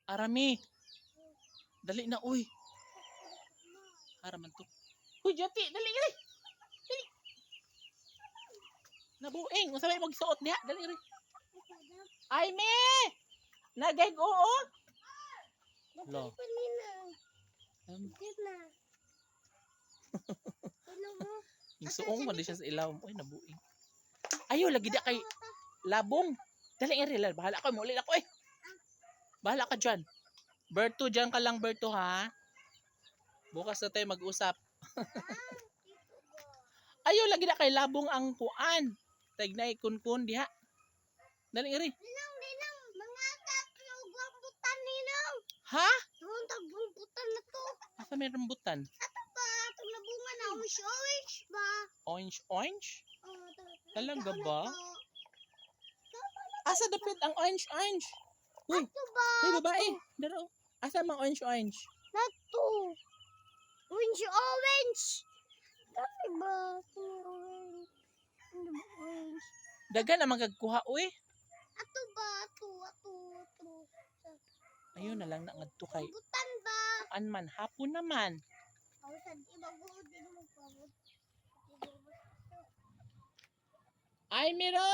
Arami. Dali na, uy. Haraman to. Uy, Jati, dali, dali. Dali. Nabuing. Kung sabay magsuot niya. Dali, dali. Ay, me! Nagay ko, oh. Lo. Yung suong mo, di siya sa ilaw. Uy, nabuing. Ayaw, lagi di kay labong. Dali, dali. Bahala ka, muli ako, eh. Bahala ka dyan. Berto, dyan ka lang, Berto, ha? Bukas na tayo mag-usap. Ayaw, lagi na kay labong ang kuan. Tagnay kun-kun, diha. Dali, iri. Ninang, mga tatlong rambutan ninang. Ha? Yung rambutan na to. Asa may rambutan? Ato ba? Itong nabunga na orange ba? Orange, orange? Talaga Ito ba? na to. Asa dapit ang orange, orange? Uy, Ato ba? may babae. Daro. Asa mang orange, orange? Nato. Orange. Dami ba? Orange. Ano ba orange? Dagan na magagkuha, uy. Ato ba? Ato. Ayun na lang na ngadto kay. Rambutan ba? An man, hapon naman. Ako sa ibago din mo pabot. Ay, Miro!